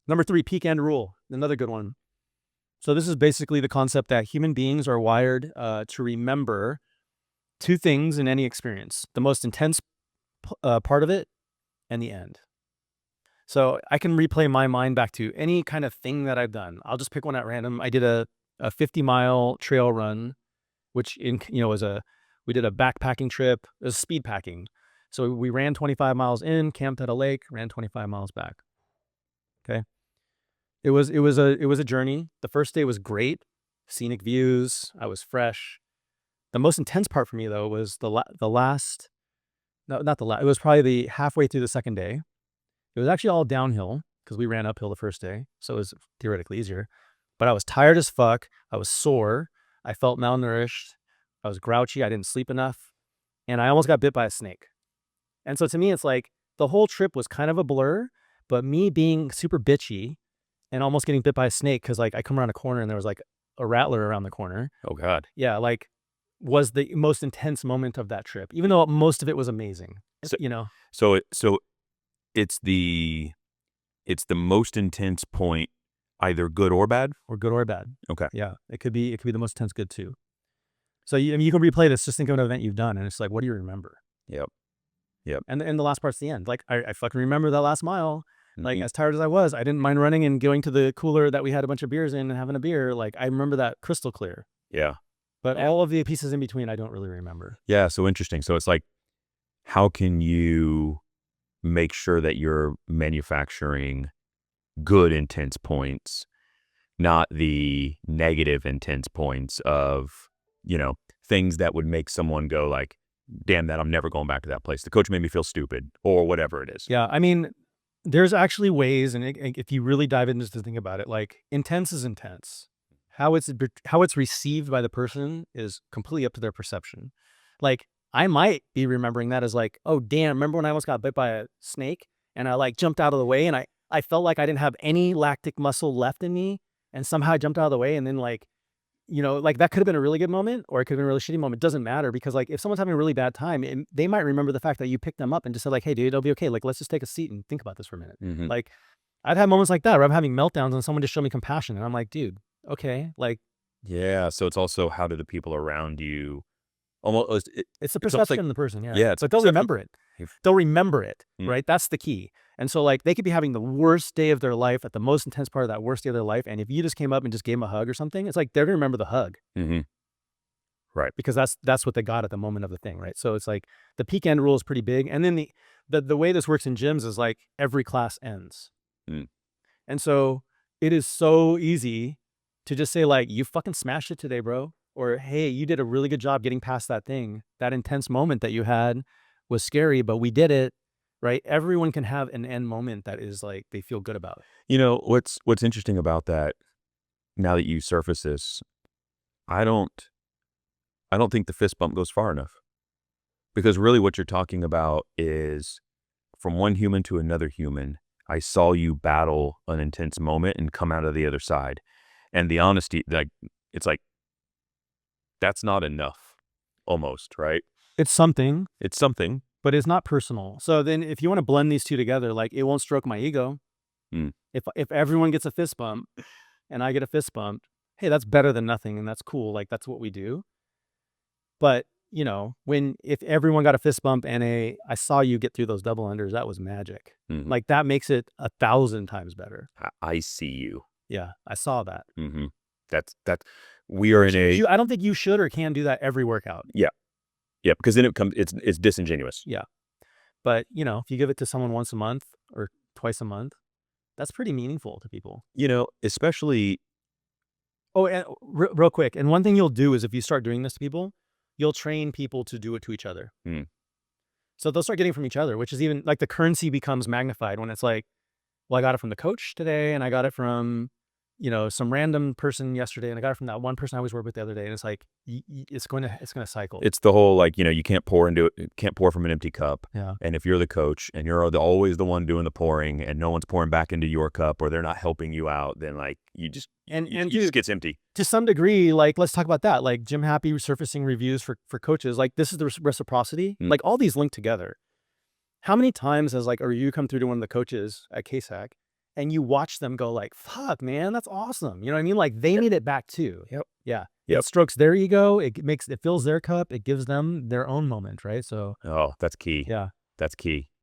Number 3, peak end rule. Another good one. So this is basically the concept that human beings are wired to remember 2 things in any experience: the most intense part of it and the end. So I can replay my mind back to any kind of thing that I've done. I'll just pick one at random. I did a 50-mile trail run, which we did a backpacking trip. It was speed packing. So we ran 25 miles in, camped at a lake, ran 25 miles back. Okay. It was a journey. The first day was great, scenic views. I was fresh. The most intense part for me though was the last. No, not the last. It was probably the halfway through the second day. It was actually all downhill because we ran uphill the first day, so it was theoretically easier. But I was tired as fuck. I was sore. I felt malnourished. I was grouchy. I didn't sleep enough, and I almost got bit by a snake. And so to me, it's like the whole trip was kind of a blur. But me being super bitchy and almost getting bit by a snake because like I come around a corner and there was like a rattler around the corner. Oh God. Yeah, like was the most intense moment of that trip, even though most of it was amazing. So, You know, so it's the most intense point, either good or bad. or good or bad. Okay. Yeah, it could be the most intense good too. So you can replay this. Just think of an event you've done, and it's like, what do you remember? Yep. Yep. And the last part's the end. Like I fucking remember that last mile. Like Mhm. as tired as I was, I didn't mind running and going to the cooler that we had a bunch of beers in and having a beer. Like I remember that crystal clear. Yeah. But all of the pieces in between, I don't really remember. Yeah. So interesting. So it's like, how can you make sure that you're manufacturing good intense points, not the negative intense points of, things that would make someone go like, damn that, I'm never going back to that place. The coach made me feel stupid or whatever it is. Yeah, I mean, there's actually ways, and if you really dive into to think about it, like intense is intense. How it's received by the person is completely up to their perception. Like I might be remembering that as like, oh damn, remember when I almost got bit by a snake and I like jumped out of the way and I felt like I didn't have any lactic muscle left in me and somehow I jumped out of the way and then like like that could have been a really good moment or it could have been a really shitty moment. It doesn't matter because like if someone's having a really bad time, they might remember the fact that you picked them up and just said like, hey dude, it'll be okay. Like, let's just take a seat and think about this for a minute. Mm-hmm. Like I've had moments like that where I'm having meltdowns and someone just showed me compassion and I'm like, dude, okay. Like Yeah. So it's also, how do the people around you almost, it's the it's almost like, perception of the person. Yeah. yeah, it's But they'll perception. remember it. They'll remember it. Mm. Right. That's the key. And so like they could be having the worst day of their life at the most intense part of that worst day of their life. And if you just came up and just gave them a hug or something, it's like they're gonna remember the hug. Mm-hmm. Right. Because that's what they got at the moment of the thing, right? So it's like the peak end rule is pretty big. And then the way this works in gyms is like every class ends. Mm. And so it is so easy to just say like, you fucking smashed it today, bro. Or, hey, you did a really good job getting past that thing. That intense moment that you had was scary, but we did it, right? Everyone can have an end moment that is like, they feel good about. What's interesting about that, now that you surface this, I don't think the fist bump goes far enough. Because really what you're talking about is, from one human to another human, I saw you battle an intense moment and come out of the other side. And the honesty, like, it's like, that's not enough, almost, right? It's something, It's something. but it's not personal. So then if you want to blend these two together, like it won't stroke my ego. Mm. If everyone gets a fist bump and I get a fist bump, hey, that's better than nothing and that's cool. Like that's what we do. But, if everyone got a fist bump and I saw you get through those double unders, that was magic. Mhm. Like that makes it 1,000 times better. I see you. Yeah, I saw that. Mm-hmm. We are in a, I don't think you should or can do that every workout. yeah, because then it's disingenuous. Yeah. But, if you give it to someone once a month or twice a month, that's pretty meaningful to people. Especially. Oh, and real quick. And one thing you'll do is if you start doing this to people, you'll train people to do it to each other. Mm. So they'll start getting it from each other, which is even like the currency becomes magnified when it's like, well, I got it from the coach today and I got it from, some random person yesterday and I got it from that one person I always work with the other day. And it's like, it's going to cycle. It's the whole, like, you can't pour from an empty cup. Yeah. And if you're the coach and you're always the one doing the pouring and no one's pouring back into your cup, or they're not helping you out, then like you just just gets empty. To some degree, like, let's talk about that. Like Jim Happy surfacing reviews for coaches. Like this is the reciprocity. Mm. Like all these link together. How many times has like a review come through to one of the coaches at KSAC and you watch them go like, "Fuck, man, that's awesome." You know what I mean? Like, they need it back too. Yep. Yeah. It Yep. strokes their ego, it fills their cup, it gives them their own moment, right? So, Oh, that's key. yeah. That's key.